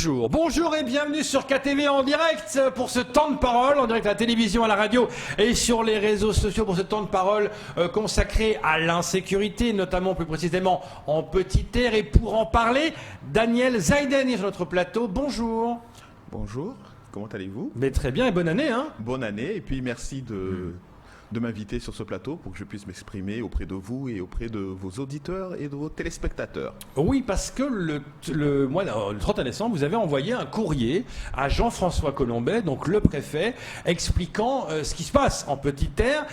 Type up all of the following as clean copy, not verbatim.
Bonjour, bonjour et bienvenue sur KTV en direct pour ce temps de parole, en direct à la télévision, à la radio et sur les réseaux sociaux pour ce temps de parole consacré à l'insécurité, notamment plus précisément en petite terre. Et pour en parler, Daniel Zaiden est sur notre plateau. Bonjour. Bonjour, comment allez-vous? Mais très bien et bonne année. Bonne année et puis merci de m'inviter sur ce plateau pour que je puisse m'exprimer auprès de vous et auprès de vos auditeurs et de vos téléspectateurs. Oui, parce que le 31 décembre, vous avez envoyé un courrier à Jean-François Colombet, donc le préfet, expliquant ce qui se passe en Petite Terre.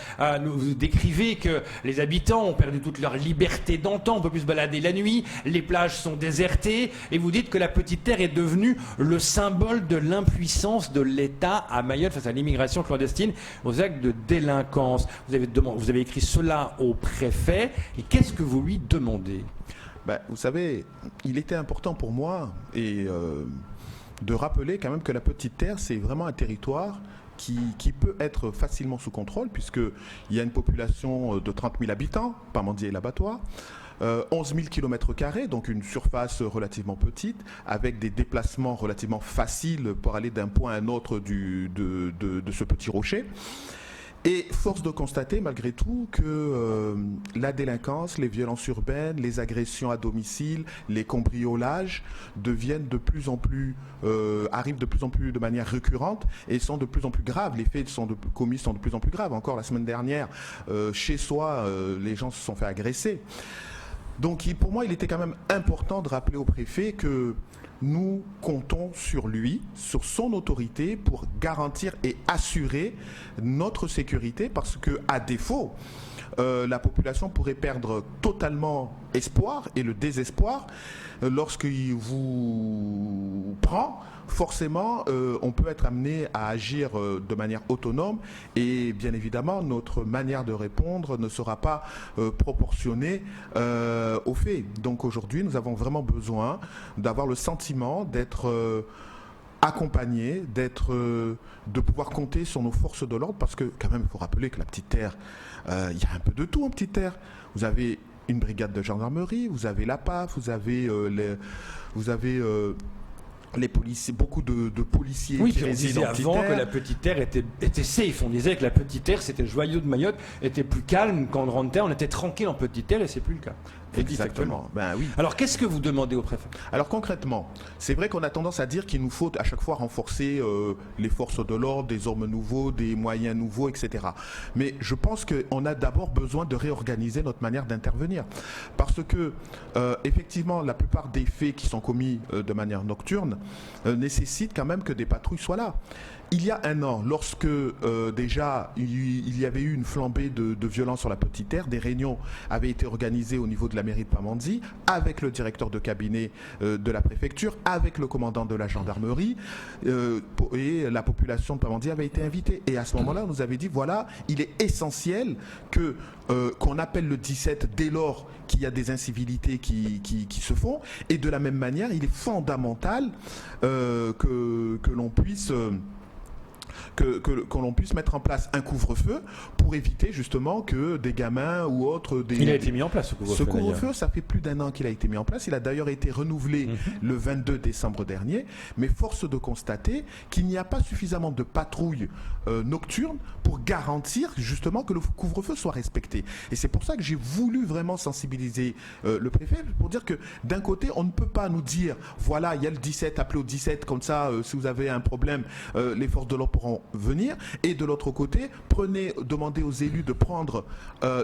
Vous décrivez que les habitants ont perdu toute leur liberté d'antan, on ne peut plus se balader la nuit, les plages sont désertées, et vous dites que la Petite Terre est devenue le symbole de l'impuissance de l'État à Mayotte face à l'immigration clandestine, aux actes de délinquance. Vous avez écrit cela au préfet, et qu'est-ce que vous lui demandez? Vous savez, il était important pour moi de rappeler quand même que la Petite Terre, c'est vraiment un territoire qui peut être facilement sous contrôle, puisqu'il y a une population de 30 000 habitants, Pamandzi et l'Abattoir, 11 000 km², donc une surface relativement petite, avec des déplacements relativement faciles pour aller d'un point à un autre de ce petit rocher. Et force de constater malgré tout que la délinquance, les violences urbaines, les agressions à domicile, les cambriolages arrivent de plus en plus de manière récurrente et sont de plus en plus graves. Les faits commis sont de plus en plus graves. Encore la semaine dernière, chez soi, les gens se sont fait agresser. Donc pour moi, il était quand même important de rappeler au préfet que nous comptons sur lui, sur son autorité pour garantir et assurer notre sécurité parce que, à défaut, la population pourrait perdre totalement espoir et le désespoir lorsqu'il vous prend. Forcément, on peut être amené à agir de manière autonome et bien évidemment, notre manière de répondre ne sera pas proportionnée aux faits. Donc aujourd'hui, nous avons vraiment besoin d'avoir le sentiment d'être accompagné, de pouvoir compter sur nos forces de l'ordre parce que quand même, il faut rappeler que la Petite Terre, il y a un peu de tout en Petite Terre. Vous avez une brigade de gendarmerie, vous avez la PAF, vous avez les policiers, beaucoup de policiers qui résident en Petite Terre. On disait avant que la Petite Terre était safe. On disait que la Petite Terre, c'était le joyau de Mayotte, était plus calme qu'en Grande Terre. On était tranquille en Petite Terre et c'est plus le cas. Exactement. Oui. Alors qu'est-ce que vous demandez au préfet? Alors concrètement, c'est vrai qu'on a tendance à dire qu'il nous faut à chaque fois renforcer les forces de l'ordre, des hommes nouveaux, des moyens nouveaux, etc. Mais je pense qu'on a d'abord besoin de réorganiser notre manière d'intervenir. Parce que effectivement, la plupart des faits qui sont commis de manière nocturne nécessitent quand même que des patrouilles soient là. Il y a un an, lorsque déjà il y avait eu une flambée de violence sur la Petite Terre, des réunions avaient été organisées au niveau de la mairie de Pamandzi, avec le directeur de cabinet de la préfecture, avec le commandant de la gendarmerie, et la population de Pamandzi avait été invitée. Et à ce moment-là, on nous avait dit, voilà, il est essentiel qu'on appelle le 17 dès lors qu'il y a des incivilités qui se font. Et de la même manière, il est fondamental que l'on puisse... que l'on puisse mettre en place un couvre-feu pour éviter justement que des gamins ou autres... Il a été mis en place ce couvre-feu. Ce couvre-feu, ça fait plus d'un an qu'il a été mis en place. Il a d'ailleurs été renouvelé le 22 décembre dernier. Mais force de constater qu'il n'y a pas suffisamment de patrouilles nocturnes pour garantir justement que le couvre-feu soit respecté. Et c'est pour ça que j'ai voulu vraiment sensibiliser le préfet pour dire que d'un côté, on ne peut pas nous dire voilà, il y a le 17, appelez au 17, comme ça, si vous avez un problème, les forces de l'ordre pourront venir. Et de l'autre côté, demandez aux élus de prendre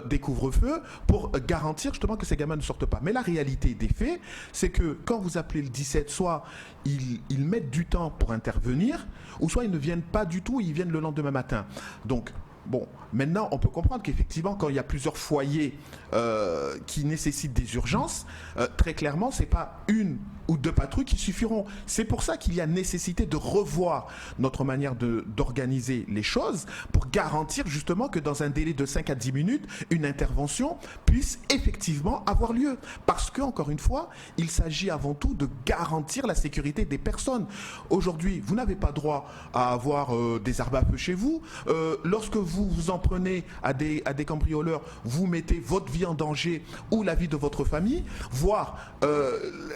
des couvre-feux pour garantir justement que ces gamins ne sortent pas. Mais la réalité des faits, c'est que quand vous appelez le 17, soit ils mettent du temps pour intervenir, ou soit ils ne viennent pas du tout, ils viennent le lendemain matin. Donc, bon, maintenant, on peut comprendre qu'effectivement, quand il y a plusieurs foyers qui nécessitent des urgences, très clairement, ce n'est pas une ou deux patrouilles qui suffiront. C'est pour ça qu'il y a nécessité de revoir notre manière d'organiser les choses pour garantir justement que dans un délai de 5 à 10 minutes, une intervention puisse effectivement avoir lieu. Parce que, encore une fois, il s'agit avant tout de garantir la sécurité des personnes. Aujourd'hui, vous n'avez pas droit à avoir des armes à feu chez vous. Lorsque vous vous en prenez à des cambrioleurs, vous mettez votre vie en danger ou la vie de votre famille, voire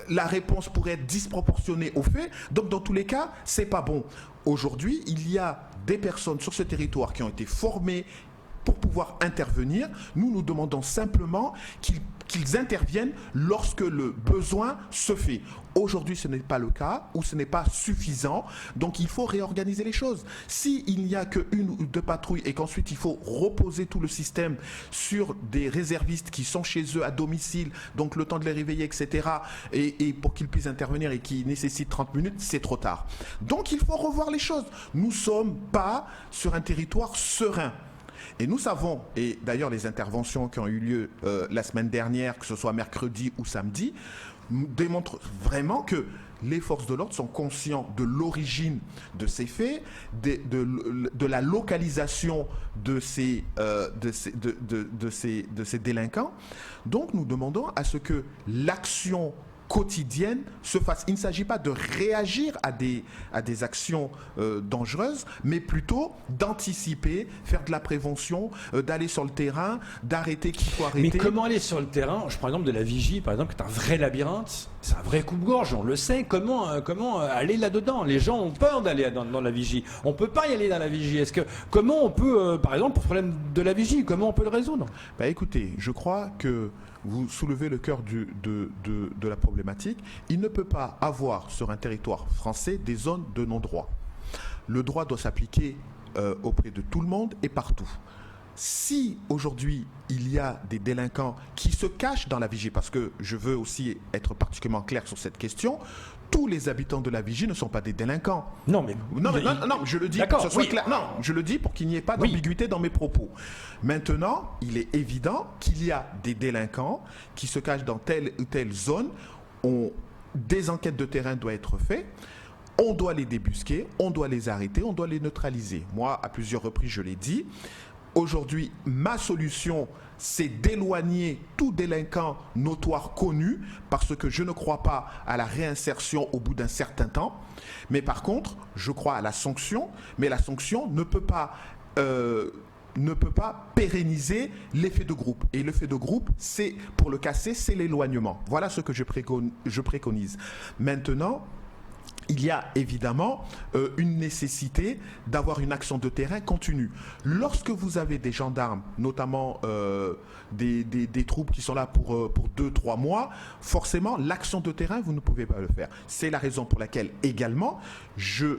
la réponse pourrait être disproportionnée aux faits. Donc dans tous les cas, c'est pas bon. Aujourd'hui, il y a des personnes sur ce territoire qui ont été formées pour pouvoir intervenir. Nous demandons simplement qu'ils interviennent lorsque le besoin se fait. Aujourd'hui, ce n'est pas le cas ou ce n'est pas suffisant. Donc, il faut réorganiser les choses. S'il n'y a qu'une ou deux patrouilles et qu'ensuite il faut reposer tout le système sur des réservistes qui sont chez eux à domicile, donc le temps de les réveiller, etc., et pour qu'ils puissent intervenir et qui nécessitent 30 minutes, c'est trop tard. Donc, il faut revoir les choses. Nous ne sommes pas sur un territoire serein. Et nous savons, et d'ailleurs les interventions qui ont eu lieu la semaine dernière, que ce soit mercredi ou samedi, démontrent vraiment que les forces de l'ordre sont conscients de l'origine de ces faits, de la localisation de ces délinquants. Donc nous demandons à ce que l'action quotidienne se fasse. Il ne s'agit pas de réagir à des actions dangereuses, mais plutôt d'anticiper, faire de la prévention, d'aller sur le terrain, d'arrêter qu'il faut arrêter. Mais comment aller sur le terrain? Je prends l'exemple de la vigie, par exemple, qui est un vrai labyrinthe, c'est un vrai coupe-gorge, on le sait. Comment aller là-dedans? Les gens ont peur d'aller dans la vigie. On ne peut pas y aller dans la vigie. Comment on peut, par exemple, pour ce problème de la vigie, comment on peut le résoudre? Écoutez, je crois que vous soulevez le cœur de la problématique. Il ne peut pas avoir sur un territoire français des zones de non-droit. Le droit doit s'appliquer auprès de tout le monde et partout. Si aujourd'hui il y a des délinquants qui se cachent dans la vigie, parce que je veux aussi être particulièrement clair sur cette question, tous les habitants de la vigie ne sont pas des délinquants. Non, je le dis pour que ce soit clair. Non, je le dis pour qu'il n'y ait pas d'ambiguïté dans mes propos. Maintenant, il est évident qu'il y a des délinquants qui se cachent dans telle ou telle zone. Des enquêtes de terrain doivent être faites. On doit les débusquer, on doit les arrêter, on doit les neutraliser. Moi, à plusieurs reprises, je l'ai dit. Aujourd'hui, ma solution, c'est d'éloigner tout délinquant notoire connu, parce que je ne crois pas à la réinsertion au bout d'un certain temps. Mais par contre, je crois à la sanction, mais la sanction ne peut pas pérenniser l'effet de groupe. Et l'effet de groupe, pour le casser, c'est l'éloignement. Voilà ce que je préconise. Maintenant, il y a évidemment une nécessité d'avoir une action de terrain continue. Lorsque vous avez des gendarmes, notamment des troupes qui sont là pour 2-3 mois, forcément, l'action de terrain, vous ne pouvez pas le faire. C'est la raison pour laquelle également, je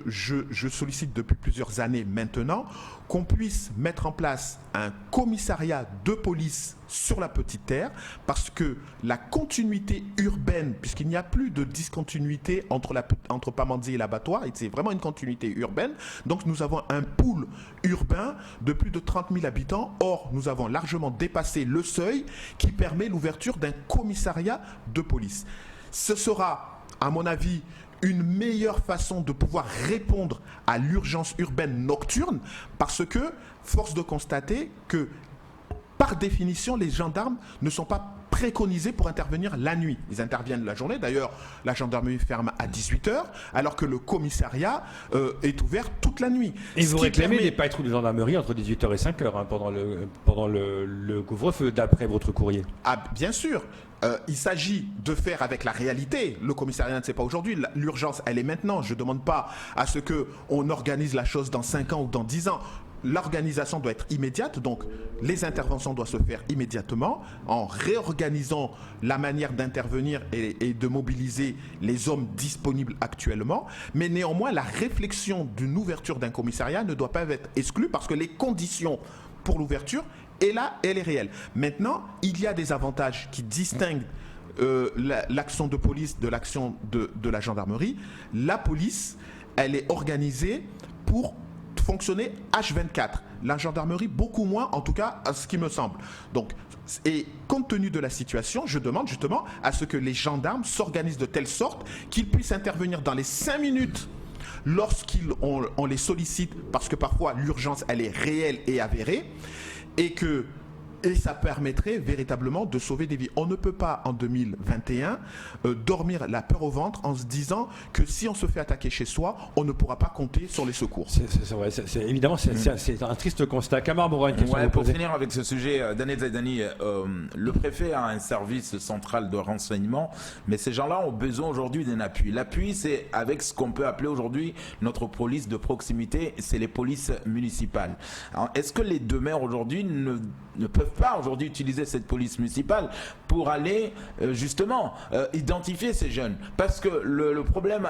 sollicite depuis plusieurs années maintenant qu'on puisse mettre en place un commissariat de police sur la Petite Terre, parce que la continuité urbaine, puisqu'il n'y a plus de discontinuité entre Pamandzi et l'abattoir, c'est vraiment une continuité urbaine, donc nous avons un pool urbain de plus de 30 000 habitants. Or, nous avons largement dépassé le seuil qui permet l'ouverture d'un commissariat de police. Ce sera, à mon avis, une meilleure façon de pouvoir répondre à l'urgence urbaine nocturne, parce que, force de constater que, par définition, les gendarmes ne sont pas préconisés pour intervenir la nuit. Ils interviennent la journée. D'ailleurs, la gendarmerie ferme à 18h, alors que le commissariat est ouvert toute la nuit. Et vous réclamez des patrouilles de gendarmerie entre 18h et 5h pendant le couvre-feu, d'après votre courrier. Ah, bien sûr. Il s'agit de faire avec la réalité. Le commissariat ne sait pas aujourd'hui. L'urgence, elle est maintenant. Je ne demande pas à ce qu'on organise la chose dans 5 ans ou dans 10 ans. L'organisation doit être immédiate, donc les interventions doivent se faire immédiatement en réorganisant la manière d'intervenir et de mobiliser les hommes disponibles actuellement. Mais néanmoins, la réflexion d'une ouverture d'un commissariat ne doit pas être exclue, parce que les conditions pour l'ouverture, et là, elle est réelle. Maintenant, il y a des avantages qui distinguent l'action de police de l'action de la gendarmerie. La police, elle est organisée pour fonctionner H24. La gendarmerie, beaucoup moins, en tout cas, à ce qui me semble. Donc, et compte tenu de la situation, je demande justement à ce que les gendarmes s'organisent de telle sorte qu'ils puissent intervenir dans les 5 minutes lorsqu'on les sollicite, parce que parfois l'urgence, elle est réelle et avérée, et que Et ça permettrait véritablement de sauver des vies. On ne peut pas, en 2021, dormir la peur au ventre en se disant que si on se fait attaquer chez soi, on ne pourra pas compter sur les secours. Évidemment, c'est un triste constat. Kamar Boura, une question à vous pour poser. finir avec ce sujet, Daniel Zaidani, le préfet a un service central de renseignement, mais ces gens-là ont besoin aujourd'hui d'un appui. L'appui, c'est avec ce qu'on peut appeler aujourd'hui notre police de proximité, c'est les polices municipales. Alors, est-ce que les deux maires aujourd'hui ne peuvent pas aujourd'hui utiliser cette police municipale pour aller justement identifier ces jeunes? Parce que le problème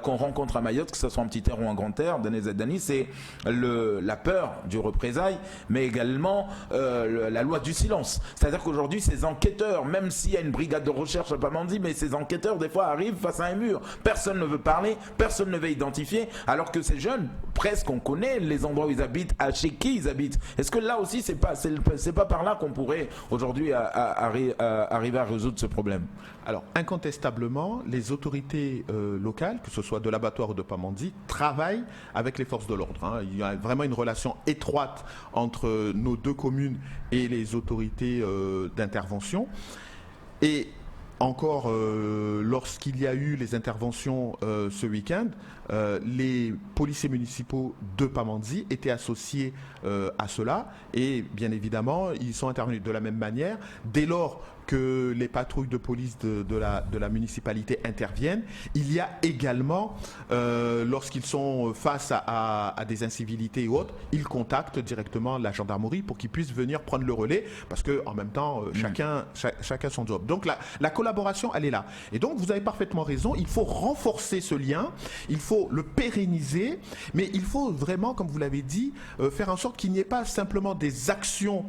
qu'on rencontre à Mayotte, que ce soit en petit air ou en grand air, Daniel Zaidani, c'est la peur du représailles, mais également la loi du silence. C'est-à-dire qu'aujourd'hui, ces enquêteurs, même s'il y a une brigade de recherche à Pamandzi, mais ces enquêteurs, des fois, arrivent face à un mur. Personne ne veut parler, personne ne veut identifier, alors que ces jeunes, presque, on connaît les endroits où ils habitent, chez qui ils habitent. Est-ce que là aussi, c'est pas par là qu'on pourrait aujourd'hui arriver à résoudre ce problème? Alors, incontestablement, les autorités locales, que ce soit de l'abattoir ou de Pamandzi, travaillent avec les forces de l'ordre. Hein. Il y a vraiment une relation étroite entre nos deux communes et les autorités d'intervention. Et encore, lorsqu'il y a eu les interventions ce week-end, les policiers municipaux de Pamandzi étaient associés à cela et bien évidemment, ils sont intervenus de la même manière. Dès lors que les patrouilles de police de la municipalité interviennent, il y a également, lorsqu'ils sont face à des incivilités et autres, ils contactent directement la gendarmerie pour qu'ils puissent venir prendre le relais, parce qu'en même temps, chacun son job. Donc la collaboration, elle est là. Et donc, vous avez parfaitement raison, il faut renforcer ce lien, il faut le pérenniser, mais il faut vraiment, comme vous l'avez dit, faire en sorte qu'il n'y ait pas simplement des actions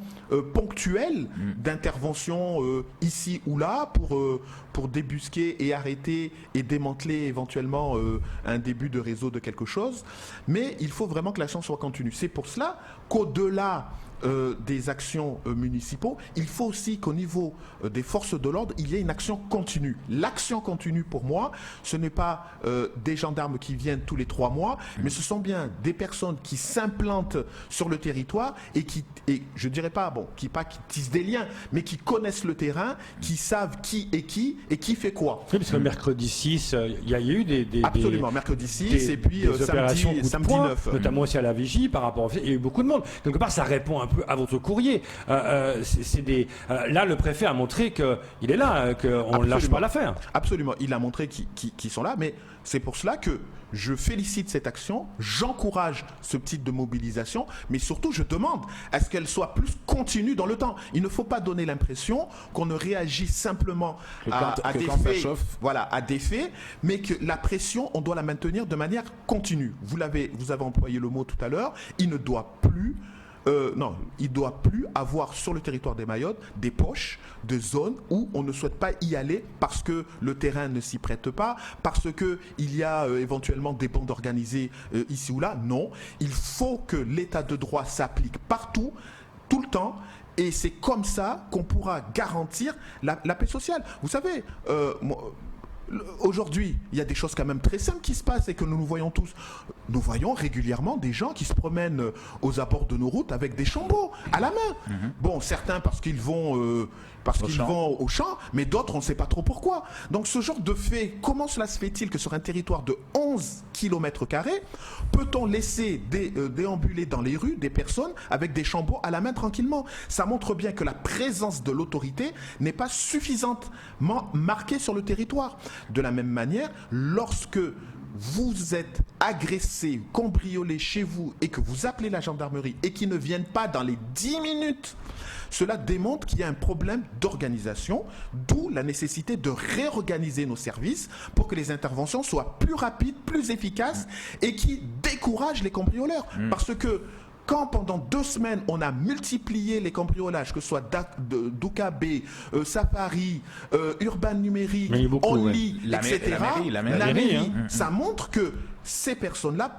ponctuelles d'intervention ici ou là pour débusquer et arrêter et démanteler éventuellement un début de réseau de quelque chose, mais il faut vraiment que l'action soit continue. C'est pour cela qu'au-delà des actions municipaux, il faut aussi qu'au niveau des forces de l'ordre, il y ait une action continue. L'action continue, pour moi, ce n'est pas des gendarmes qui viennent tous les 3 mois, mais ce sont bien des personnes qui s'implantent sur le territoire et je dirais pas, qui tissent des liens, mais qui connaissent le terrain, qui savent qui et qui fait quoi. Oui, parce que mercredi 6, il y a eu Absolument, mercredi 6 et puis samedi 9. Notamment aussi à la vigie par rapport il y a eu beaucoup de monde. Quelque part, ça répond un peu à votre courrier. Là, le préfet a montré qu'il est là, qu'on ne lâche pas l'affaire. Absolument, il a montré qu'ils sont là, mais c'est pour cela que je félicite cette action, j'encourage ce type de mobilisation, mais surtout je demande à ce qu'elle soit plus continue dans le temps. Il ne faut pas donner l'impression qu'on ne réagit simplement à des faits, mais que la pression, on doit la maintenir de manière continue. Vous avez employé le mot tout à l'heure, il ne doit plus avoir sur le territoire des Mayotte des poches de zones où on ne souhaite pas y aller parce que le terrain ne s'y prête pas, parce qu'il y a éventuellement des bandes organisées ici ou là. Non, il faut que l'état de droit s'applique partout, tout le temps. Et c'est comme ça qu'on pourra garantir la paix sociale. Vous savez, aujourd'hui, il y a des choses quand même très simples qui se passent et que nous voyons tous. Nous voyons régulièrement des gens qui se promènent aux abords de nos routes avec des chambeaux à la main. Bon, certains parce qu'ils vont au champ, mais d'autres, on ne sait pas trop pourquoi. Donc ce genre de fait, comment cela se fait-il que sur un territoire de 11 km², peut-on laisser déambuler dans les rues des personnes avec des chambeaux à la main tranquillement? Ça montre bien que la présence de l'autorité n'est pas suffisamment marquée sur le territoire. De la même manière, lorsque vous êtes agressé, cambriolé chez vous et que vous appelez la gendarmerie et qu'ils ne viennent pas dans les 10 minutes, cela démontre qu'il y a un problème d'organisation, d'où la nécessité de réorganiser nos services pour que les interventions soient plus rapides, plus efficaces et qui découragent les cambrioleurs. Parce que quand pendant 2 semaines, on a multiplié les cambriolages, que ce soit Douka B, Safari, Urban Numérique, Only, etc., la mairie, ça montre que ces personnes-là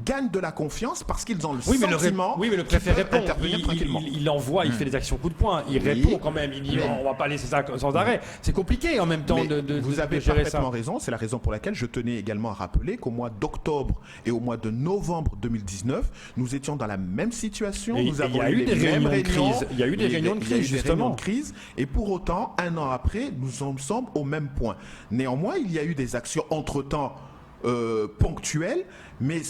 gagnent de la confiance parce qu'ils ont le Oui, mais sentiment mais le préfet qu'ils peuvent répond. intervenir tranquillement. Il envoie, il fait des actions coup de poing. Il répond quand même. Il dit on va pas laisser ça sans arrêt. C'est compliqué en même temps vous avez de gérer ça. parfaitement raison. C'est la raison pour laquelle je tenais également à rappeler qu'au mois d'octobre et au mois de novembre 2019, nous étions dans la même situation. Nous avons eu des réunions de crise. Il y a eu des réunions de crise, justement. Et pour autant, un an après, nous en sommes au même point. Néanmoins, il y a eu des actions entre-temps ponctuelles, mais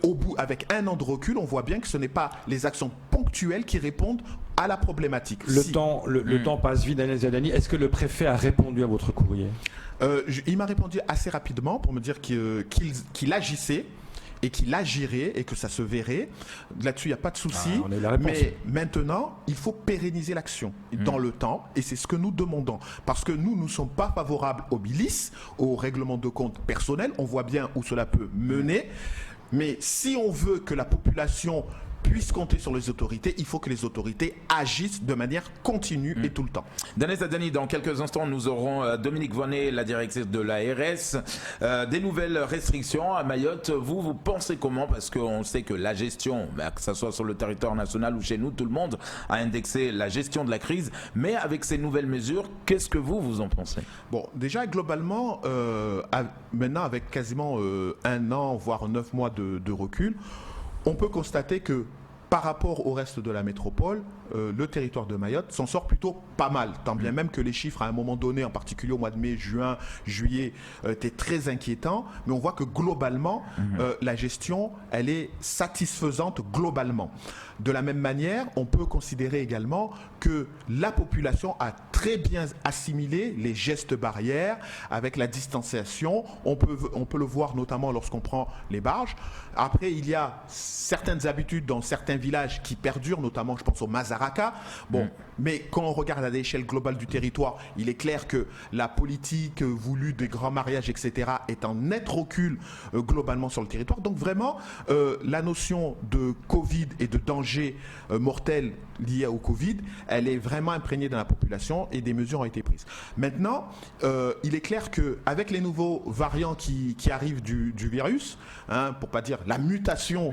au bout, avec un an de recul, on voit bien que ce n'est pas les actions ponctuelles qui répondent à la problématique. Le temps passe vite, Daniel Ziadani. Est-ce que le préfet a répondu à votre courrier? Il m'a répondu assez rapidement pour me dire qu'il agissait et qu'il agirait et que ça se verrait. Là-dessus, il n'y a pas de souci. Mais maintenant, il faut pérenniser l'action dans le temps et c'est ce que nous demandons. Parce que nous ne sommes pas favorables au milices, au règlement de compte personnel. On voit bien où cela peut mener. Mais si on veut que la population puisse compter sur les autorités, il faut que les autorités agissent de manière continue et tout le temps. Daniel Ziadani, dans quelques instants, nous aurons Dominique Voynet, la directrice de l'ARS. Des nouvelles restrictions à Mayotte. Vous pensez comment? Parce qu'on sait que la gestion, que ce soit sur le territoire national ou chez nous, tout le monde a indexé la gestion de la crise. Mais avec ces nouvelles mesures, qu'est-ce que vous en pensez? Bon, déjà, globalement, maintenant, avec quasiment un an, voire 9 mois de recul, on peut constater que par rapport au reste de la métropole, le territoire de Mayotte s'en sort plutôt pas mal. Tant bien même que les chiffres, à un moment donné, en particulier au mois de mai, juin, juillet, étaient très inquiétants. Mais on voit que globalement, la gestion, elle est satisfaisante globalement. De la même manière, on peut considérer également que la population a très bien assimilé les gestes barrières avec la distanciation. On peut le voir notamment lorsqu'on prend les barges. Après, il y a certaines habitudes dans certains villages qui perdurent, notamment, je pense au Mazaraka. Bon, mais quand on regarde à l'échelle globale du territoire, il est clair que la politique voulue des grands mariages, etc., est en net recul globalement sur le territoire. Donc vraiment, la notion de Covid et de danger mortel lié au Covid, elle est vraiment imprégnée dans la population et des mesures ont été prises. Maintenant, il est clair qu'avec les nouveaux variants qui arrivent du virus, pour pas dire la mutation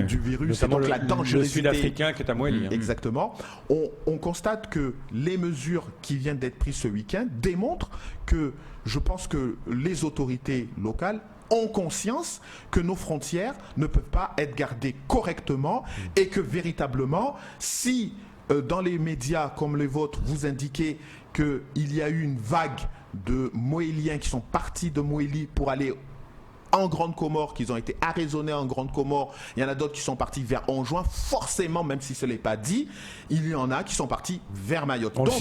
du virus, et donc la dangerosité. Le sud-africain qui est à Moëli. Exactement. On constate que les mesures qui viennent d'être prises ce week-end démontrent que je pense que les autorités locales ont conscience que nos frontières ne peuvent pas être gardées correctement et que véritablement, si dans les médias comme les vôtres, vous indiquez qu'il y a eu une vague de Moéliens qui sont partis de Moélie pour aller en Grande Comore, qu'ils ont été arraisonnés en Grande Comore. Il y en a d'autres qui sont partis vers Anjouan. Forcément, même si ce n'est pas dit, il y en a qui sont partis vers Mayotte. On le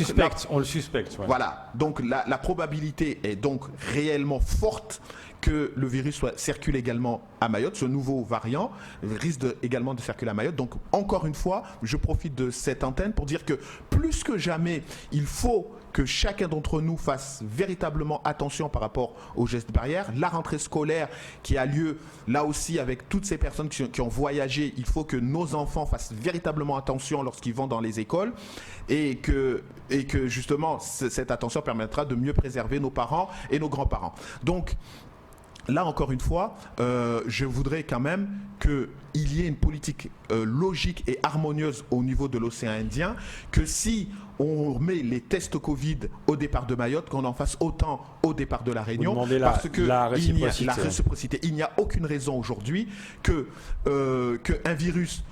suspecte. Ouais. Voilà. Donc la probabilité est donc réellement forte que le virus circule également à Mayotte. Ce nouveau variant risque également de circuler à Mayotte. Donc encore une fois, je profite de cette antenne pour dire que plus que jamais, il faut que chacun d'entre nous fasse véritablement attention par rapport aux gestes barrières. La rentrée scolaire qui a lieu là aussi avec toutes ces personnes qui ont voyagé, il faut que nos enfants fassent véritablement attention lorsqu'ils vont dans les écoles et que justement cette attention permettra de mieux préserver nos parents et nos grands-parents. Donc là, encore une fois, je voudrais quand même qu'il y ait une politique logique et harmonieuse au niveau de l'océan Indien, que si on met les tests Covid au départ de Mayotte, qu'on en fasse autant au départ de la Réunion, parce que la réciprocité. Il n'y a aucune raison aujourd'hui qu'un virus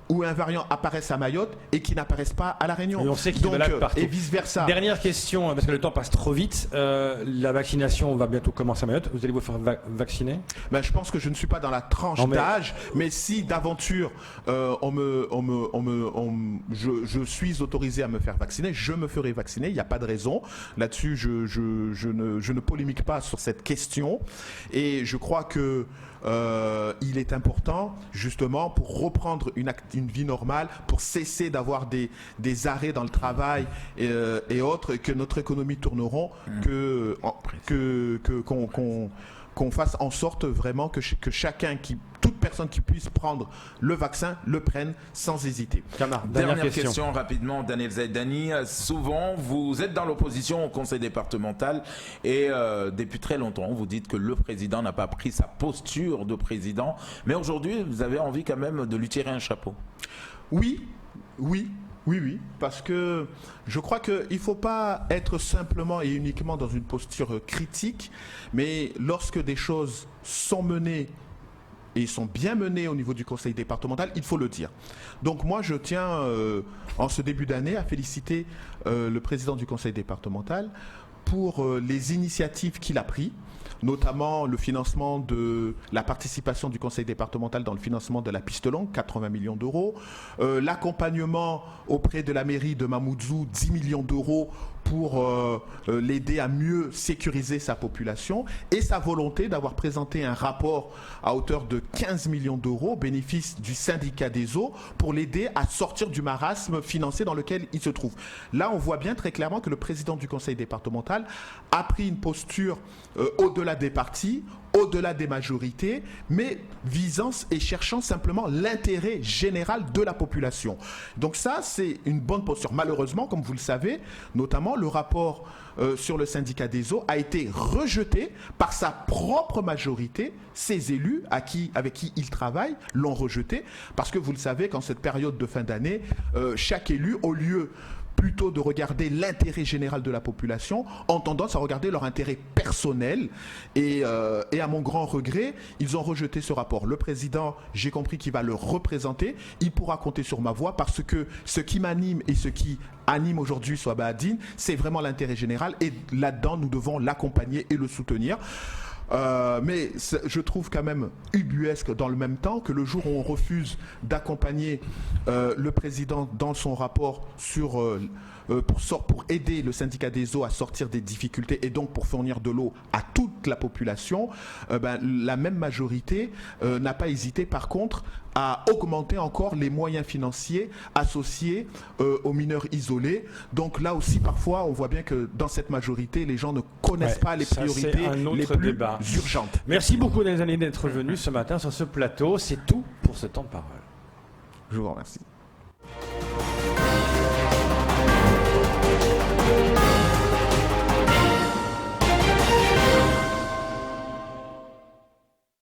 ou un variant apparaisse à Mayotte et qui n'apparaisse pas à La Réunion. Et on sait qu'il balade partout. Et vice-versa. Dernière question, parce que le temps passe trop vite. La vaccination va bientôt commencer à Mayotte. Vous allez vous faire vacciner? Je pense que je ne suis pas dans la tranche d'âge, mais si d'aventure je suis autorisé à me faire vacciner, je me ferai vacciner. Il n'y a pas de raison. Là-dessus, je ne polémique pas sur cette question. Et je crois que il est important, justement, pour reprendre une vie normale, pour cesser d'avoir des arrêts dans le travail et autres, que notre économie tourneront, qu'on fasse en sorte vraiment que chacun, toute personne qui puisse prendre le vaccin le prenne sans hésiter. Kamar, Dernière question rapidement, Daniel Zaidani. Souvent, vous êtes dans l'opposition au conseil départemental et depuis très longtemps, vous dites que le président n'a pas pris sa posture de président. Mais aujourd'hui, vous avez envie quand même de lui tirer un chapeau. Oui, parce que je crois qu'il ne faut pas être simplement et uniquement dans une posture critique, mais lorsque des choses sont menées et sont bien menées au niveau du conseil départemental, il faut le dire. Donc moi, je tiens, en ce début d'année, à féliciter le président du conseil départemental pour les initiatives qu'il a prises, notamment le financement de la participation du conseil départemental dans le financement de la piste longue, 80 millions d'euros, l'accompagnement auprès de la mairie de Mamoudzou, 10 millions d'euros pour l'aider à mieux sécuriser sa population, et sa volonté d'avoir présenté un rapport à hauteur de 15 millions d'euros au bénéfice du syndicat des eaux pour l'aider à sortir du marasme financier dans lequel il se trouve. Là, on voit bien très clairement que le président du conseil départemental a pris une posture au-delà des partis, au-delà des majorités, mais visant et cherchant simplement l'intérêt général de la population. Donc ça, c'est une bonne posture. Malheureusement, comme vous le savez, notamment le rapport sur le syndicat des eaux a été rejeté par sa propre majorité. Ses élus avec qui il travaille l'ont rejeté parce que vous le savez qu'en cette période de fin d'année, chaque élu, au lieu plutôt de regarder l'intérêt général de la population, ont tendance à regarder leur intérêt personnel. Et à mon grand regret, ils ont rejeté ce rapport. Le président, j'ai compris qu'il va le représenter. Il pourra compter sur ma voix parce que ce qui m'anime et ce qui anime aujourd'hui Swaba Adine, c'est vraiment l'intérêt général. Et là-dedans, nous devons l'accompagner et le soutenir. Mais je trouve quand même ubuesque dans le même temps que le jour où on refuse d'accompagner le président dans son rapport pour aider le syndicat des eaux à sortir des difficultés et donc pour fournir de l'eau à toute la population, la même majorité n'a pas hésité par contre à augmenter encore les moyens financiers associés aux mineurs isolés. Donc là aussi, parfois, on voit bien que dans cette majorité, les gens ne connaissent pas les priorités les plus urgentes. Merci beaucoup, Daniel Zaidani, d'être venu ce matin sur ce plateau. C'est tout pour ce temps de parole. Je vous remercie.